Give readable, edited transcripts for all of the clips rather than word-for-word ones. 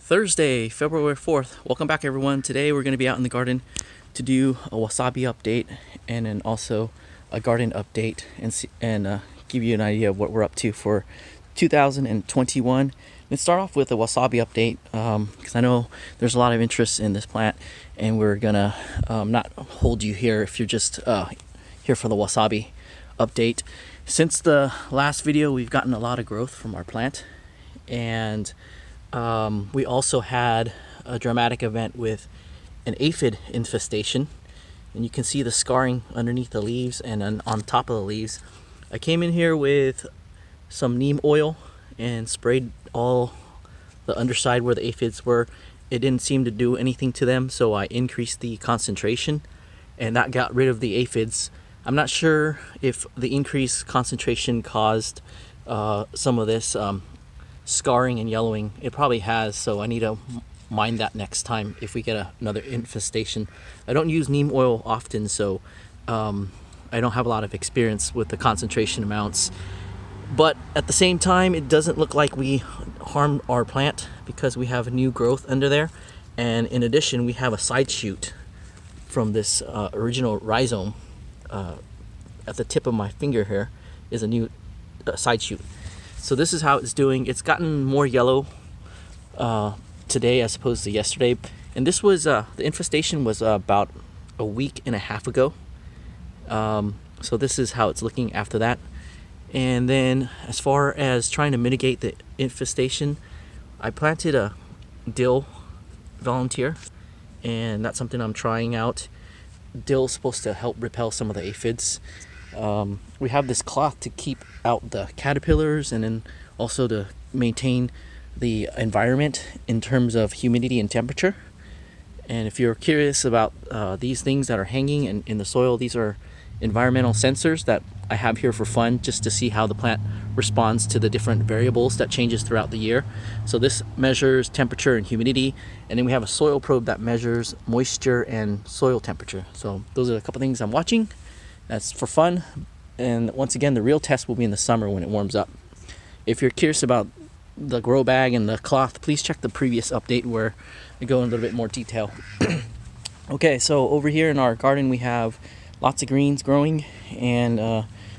Thursday, February 4th. Welcome back, everyone. Today we're going to be out in the garden to do a wasabi update and then also a garden update and give you an idea of what we're up to for 2021. Let's start off with a wasabi update because I know there's a lot of interest in this plant, and we're gonna not hold you here if you're just here for the wasabi update. Since the last video, we've gotten a lot of growth from our plant, and we also had a dramatic event with an aphid infestation, and you can see the scarring underneath the leaves and on top of the leaves. I came in here with some neem oil and sprayed all the underside where the aphids were. It didn't seem to do anything to them, so I increased the concentration, and that got rid of the aphids. I'm not sure if the increased concentration caused some of this scarring and yellowing. It probably has, so I need to mind that next time if we get another infestation. I don't use neem oil often, so I don't have a lot of experience with the concentration amounts. But at the same time, it doesn't look like we harmed our plant because we have new growth under there. And in addition, we have a side shoot from this original rhizome. At the tip of my finger here is a new side shoot. So this is how it's doing. It's gotten more yellow today as opposed to yesterday. And this was, the infestation was about a week and a half ago. So this is how it's looking after that. And then as far as trying to mitigate the infestation, I planted a dill volunteer, and that's something I'm trying out. Dill's supposed to help repel some of the aphids. We have this cloth to keep out the caterpillars, and then also to maintain the environment in terms of humidity and temperature. And if you're curious about these things that are hanging in the soil, these are environmental sensors that I have here for fun, just to see how the plant responds to the different variables that changes throughout the year. So this measures temperature and humidity, and then we have a soil probe that measures moisture and soil temperature. So those are a couple things I'm watching. That's for fun, and once again, the real test will be in the summer when it warms up. If you're curious about the grow bag and the cloth, please check the previous update where I go in a little bit more detail. Okay, so over here in our garden we have lots of greens growing, and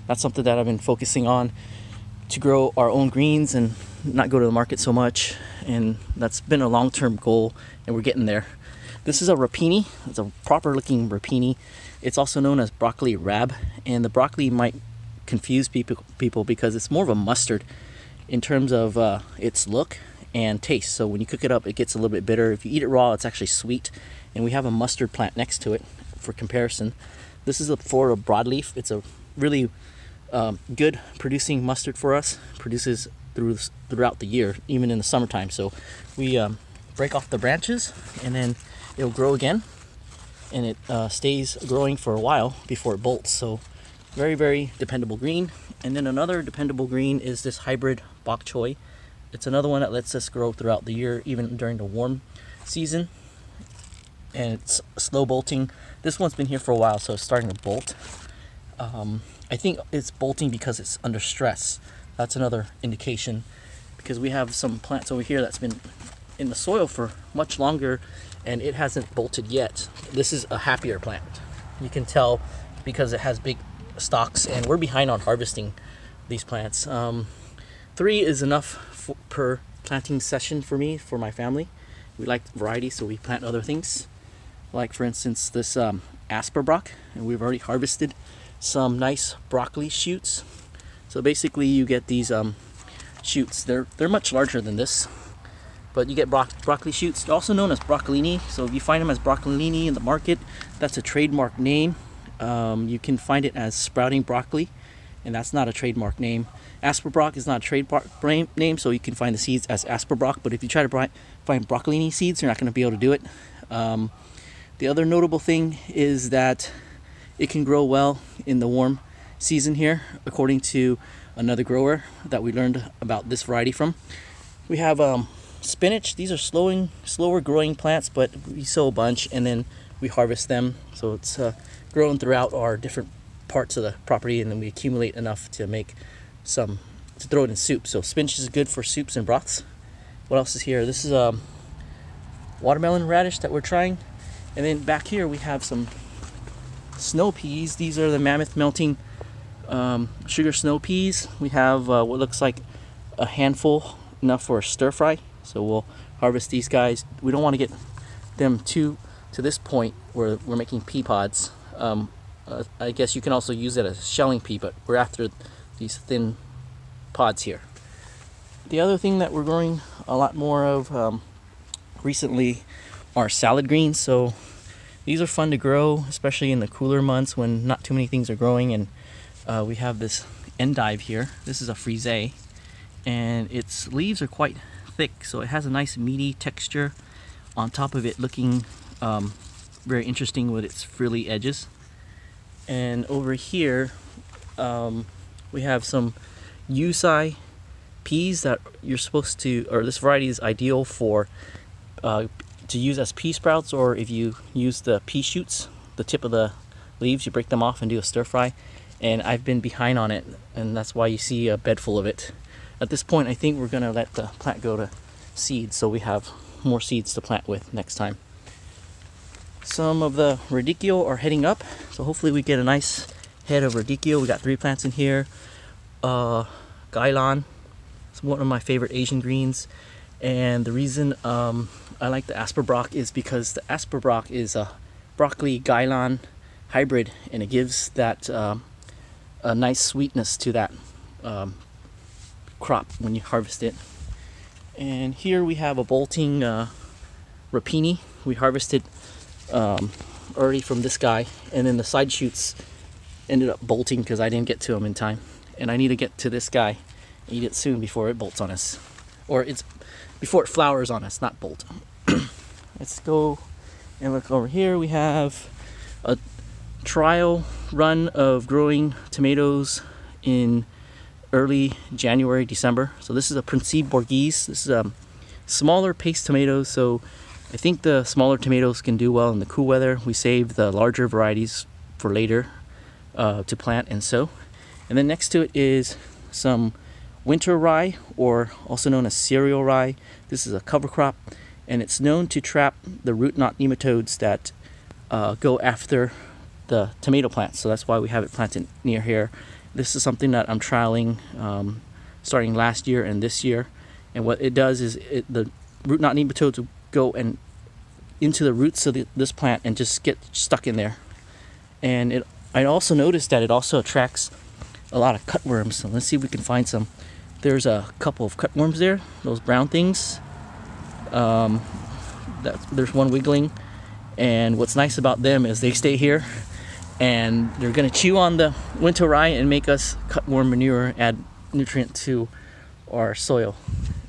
that's something that I've been focusing on, to grow our own greens and not go to the market so much, and that's been a long-term goal, and we're getting there. This is a rapini. It's a proper looking rapini. It's also known as broccoli rab, and the broccoli might confuse people because it's more of a mustard in terms of its look and taste. So when you cook it up, it gets a little bit bitter. If you eat it raw, it's actually sweet, and we have a mustard plant next to it for comparison. This is a Florida broadleaf. It's a really good producing mustard for us. Produces throughout the year, even in the summertime. So we break off the branches, and then it'll grow again, and it stays growing for a while before it bolts. So very, very dependable green. And then another dependable green is this hybrid Bok Choy. It's another one that lets us grow throughout the year, even during the warm season. And it's slow bolting. This one's been here for a while, so it's starting to bolt. I think it's bolting because it's under stress. That's another indication, because we have some plants over here that's been in the soil for much longer and it hasn't bolted yet. This is a happier plant. You can tell because it has big stalks, and we're behind on harvesting these plants. 3 is enough per planting session for me, for my family. We like variety, so we plant other things. Like for instance this Asapbroc, and we've already harvested some nice broccoli shoots. So basically you get these shoots. They're much larger than this, but you get broccoli shoots. They're also known as Broccolini. So if you find them as Broccolini in the market, that's a trademark name. You can find it as sprouting broccoli, and that's not a trademark name. Asapbroc is not a trademark name, so you can find the seeds as Asapbroc, but if you try to find Broccolini seeds, you're not going to be able to do it. The other notable thing is that it can grow well in the warm season here, according to another grower that we learned about this variety from. We have spinach. These are slower growing plants, but we sow a bunch and then we harvest them. So it's grown throughout our different parts of the property, and then we accumulate enough to make some to throw it in soup. So spinach is good for soups and broths. What else is here? This is watermelon radish that we're trying. And then back here we have some snow peas. These are the mammoth melting sugar snow peas. We have what looks like a handful, enough for a stir fry. So we'll harvest these guys. We don't want to get them to this point where we're making pea pods. I guess you can also use it as shelling pea, but we're after these thin pods here. The other thing that we're growing a lot more of recently are salad greens. So these are fun to grow, especially in the cooler months when not too many things are growing. And we have this endive here. This is a frisee, and its leaves are quite thick, so it has a nice meaty texture on top of it, looking very interesting with its frilly edges. And over here we have some Usai peas that you're supposed to, or this variety is ideal for to use as pea sprouts, or if you use the pea shoots, the tip of the leaves, you break them off and do a stir fry. And I've been behind on it, and that's why you see a bed full of it. At this point, I think we're gonna let the plant go to seed, so we have more seeds to plant with next time. Some of the radicchio are heading up, so hopefully we get a nice head of radicchio. We got 3 plants in here. Gailan, it's one of my favorite Asian greens, and the reason I like the Asapbroc is because the Asapbroc is a broccoli Gailan hybrid, and it gives that a nice sweetness to that crop when you harvest it. And here we have a bolting rapini. We harvested already from this guy, and then the side shoots ended up bolting because I didn't get to them in time, and I need to get to this guy and eat it soon before it bolts on us, or it's before it flowers on us, not bolt. Let's go and look over here. We have a trial run of growing tomatoes in early January, December. So this is a Principe Borghese. This is smaller paste tomatoes, so I think the smaller tomatoes can do well in the cool weather. We saved the larger varieties for later to plant and sow. And then next to it is some winter rye, or also known as cereal rye. This is a cover crop, and it's known to trap the root knot nematodes that go after the tomato plants, so that's why we have it planted near here. This is something that I'm trialing starting last year and this year, and what it does is the root knot nematodes will go and into the roots of this plant and just get stuck in there. And I also noticed that it also attracts a lot of cutworms, so let's see if we can find some. There's a couple of cutworms there, those brown things. There's one wiggling, and what's nice about them is they stay here, and they're going to chew on the winter rye and make us cutworm manure, add nutrient to our soil.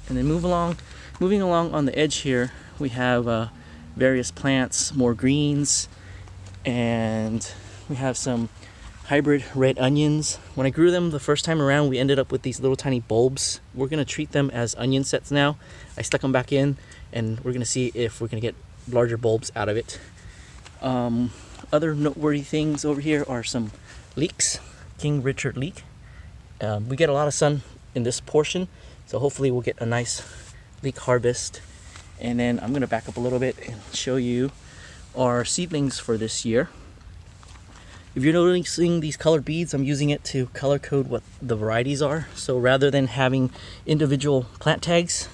And then moving along on the edge here, we have various plants, more greens, and we have some hybrid red onions. When I grew them the first time around, we ended up with these little tiny bulbs. We're going to treat them as onion sets now. I stuck them back in, and we're going to see if we're going to get larger bulbs out of it. Other noteworthy things over here are some leeks, King Richard leek. We get a lot of sun in this portion, so hopefully we'll get a nice leek harvest. And then I'm going to back up a little bit and show you our seedlings for this year. If you're noticing these colored beads, I'm using it to color code what the varieties are. So rather than having individual plant tags,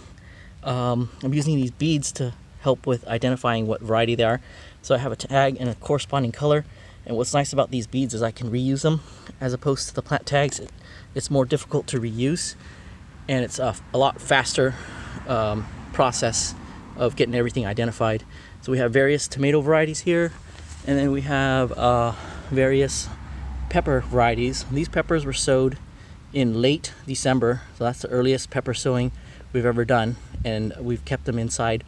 I'm using these beads to help with identifying what variety they are. So I have a tag and a corresponding color, and what's nice about these beads is I can reuse them as opposed to the plant tags. It's more difficult to reuse, and it's a lot faster process of getting everything identified. So we have various tomato varieties here, and then we have various pepper varieties. These peppers were sowed in late December, so that's the earliest pepper sowing we've ever done, and we've kept them inside.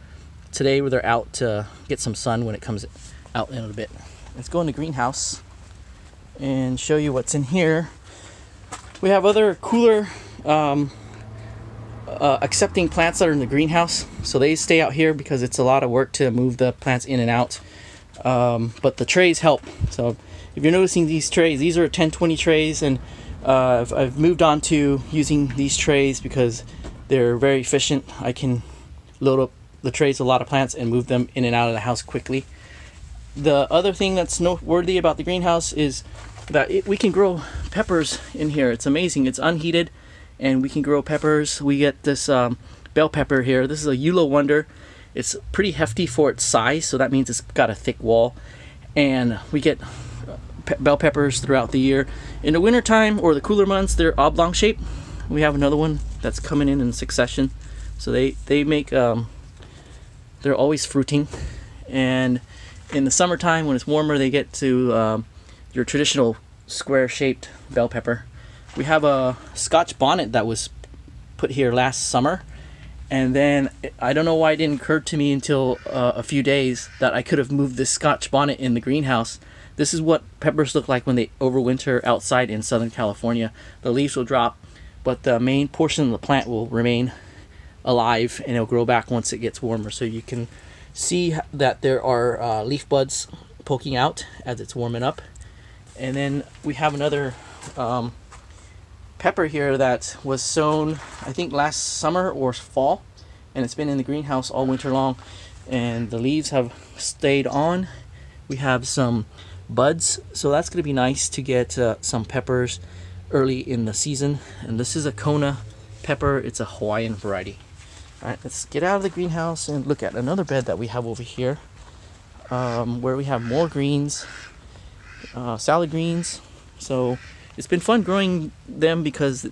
Today they're out to get some sun when it comes out in a bit. Let's go in the greenhouse and show you what's in here. We have other cooler accepting plants that are in the greenhouse, so they stay out here because it's a lot of work to move the plants in and out, but the trays help. So if you're noticing these trays, these are 10-20 trays, and I've moved on to using these trays because they're very efficient. I can load up the trays a lot of plants and move them in and out of the house quickly. The other thing that's noteworthy about the greenhouse is that we can grow peppers in here. It's amazing. It's unheated, and we can grow peppers. We get this bell pepper here. This is a Eula Wonder. It's pretty hefty for its size, so that means it's got a thick wall. And we get bell peppers throughout the year. In the wintertime or the cooler months, they're oblong shape. We have another one that's coming in succession. So they make, they're always fruiting. And in the summertime, when it's warmer, they get to your traditional square-shaped bell pepper. We have a Scotch Bonnet that was put here last summer. And then I don't know why it didn't occur to me until a few days that I could have moved this Scotch Bonnet in the greenhouse. This is what peppers look like when they overwinter outside in Southern California. The leaves will drop, but the main portion of the plant will remain alive, and it'll grow back once it gets warmer. So you can see that there are leaf buds poking out as it's warming up. And then we have another pepper here that was sown, I think, last summer or fall, and it's been in the greenhouse all winter long, and the leaves have stayed on. We have some buds, so that's going to be nice to get some peppers early in the season. And this is a Kona pepper. It's a Hawaiian variety. All right, let's get out of the greenhouse and look at another bed that we have over here, where we have more greens, salad greens. So it's been fun growing them because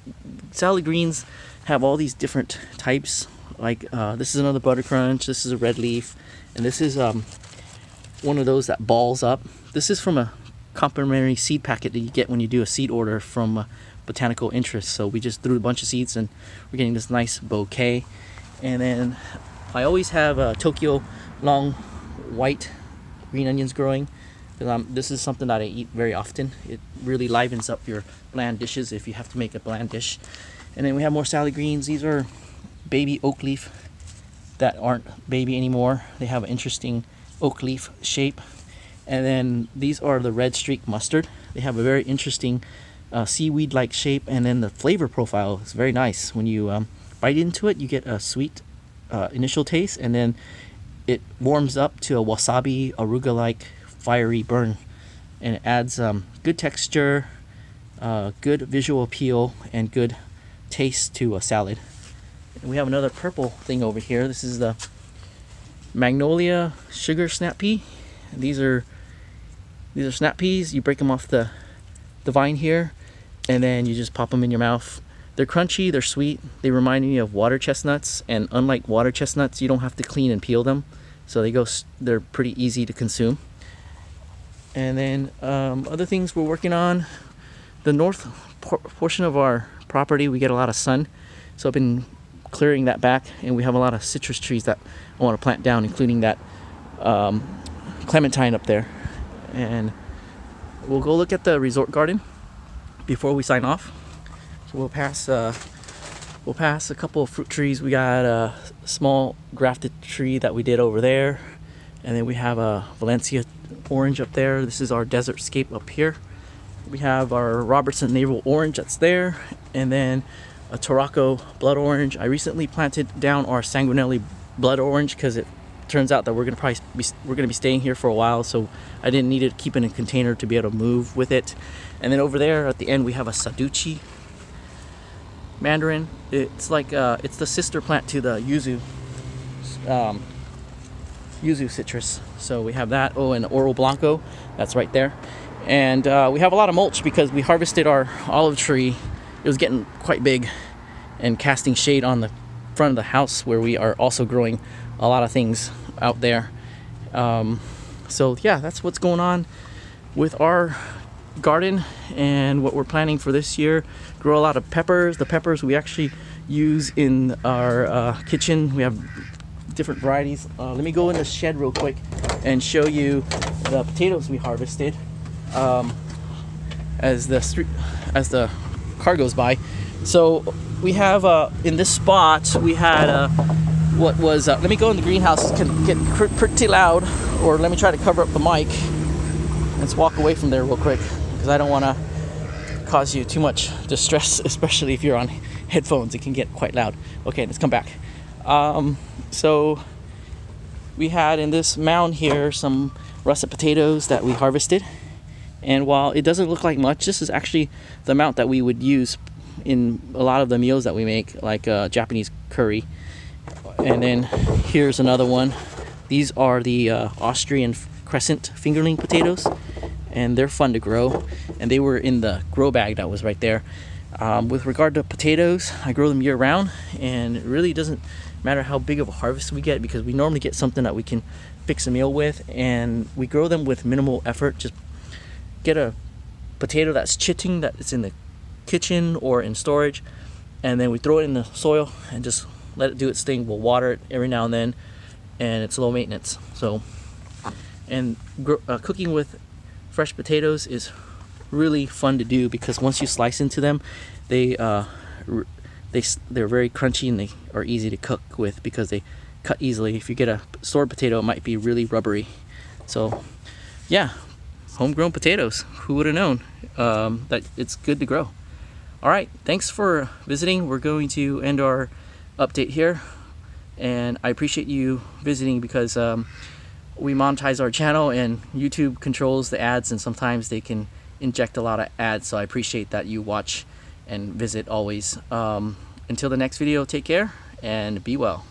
salad greens have all these different types. Like this is another butter crunch. This is a red leaf, and this is one of those that balls up. This is from a complimentary seed packet that you get when you do a seed order from Botanical Interest. So we just threw a bunch of seeds, and we're getting this nice bouquet. And then I always have Tokyo long white green onions growing. This is something that I eat very often. It really livens up your bland dishes if you have to make a bland dish. And then we have more salad greens. These are baby oak leaf that aren't baby anymore. They have an interesting oak leaf shape. And then these are the red streak mustard. They have a very interesting seaweed-like shape, and then the flavor profile is very nice. When you bite into it, you get a sweet initial taste, and then it warms up to a wasabi, arugula-like fiery burn, and it adds good texture, good visual appeal, and good taste to a salad. And we have another purple thing over here. This is the Magnolia sugar snap pea. These are snap peas. You break them off the vine here, and then you just pop them in your mouth. They're crunchy, they're sweet, they remind me of water chestnuts, and unlike water chestnuts, you don't have to clean and peel them, so they're pretty easy to consume. And then other things we're working on, the north portion of our property, we get a lot of sun, so I've been clearing that back, and we have a lot of citrus trees that I want to plant down, including that clementine up there. And we'll go look at the resort garden before we sign off. So we'll pass a couple of fruit trees. We got a small grafted tree that we did over there, and then we have a Valencia orange up there. This is our desert scape up here. We have our Robertson navel orange that's there, and then a Tarocco blood orange. I recently planted down our Sanguinelli blood orange because it turns out that we're gonna be staying here for a while, so I didn't need to keep it in a container to be able to move with it. And then over there at the end we have a Saduchi mandarin. It's like it's the sister plant to the yuzu citrus. So we have that. Oh, and Oro Blanco, that's right there. And we have a lot of mulch because we harvested our olive tree. It was getting quite big and casting shade on the front of the house where we are also growing a lot of things out there. So yeah, that's what's going on with our garden and what we're planning for this year. Grow a lot of peppers. The peppers we actually use in our kitchen. We have different varieties. Let me go in the shed real quick and show you the potatoes we harvested as the car goes by. So we have in this spot we had what was let me go in the greenhouse. It can get pretty loud, or let me try to cover up the mic. Let's walk away from there real quick because I don't want to cause you too much distress, especially if you're on headphones. It can get quite loud. Okay, let's come back. So we had in this mound here some russet potatoes that we harvested. And while it doesn't look like much, this is actually the amount that we would use in a lot of the meals that we make, like Japanese curry. And then here's another one. These are the Austrian Crescent Fingerling potatoes, and they're fun to grow. And they were in the grow bag that was right there. With regard to potatoes, I grow them year round, and it really doesn't matter how big of a harvest we get, because we normally get something that we can fix a meal with, and we grow them with minimal effort. Just get a potato that's chitting, that is in the kitchen or in storage, and then we throw it in the soil and just let it do its thing. We'll water it every now and then, and it's low maintenance. So, and cooking with fresh potatoes is really fun to do, because once you slice into them, they're very crunchy and they are easy to cook with because they cut easily. If you get a stored potato, it might be really rubbery. So yeah, homegrown potatoes, who would have known that it's good to grow. All right, thanks for visiting. We're going to end our update here, and I appreciate you visiting, because we monetize our channel and YouTube controls the ads, and sometimes they can inject a lot of ads. So I appreciate that you watch and visit always. Until the next video, take care and be well.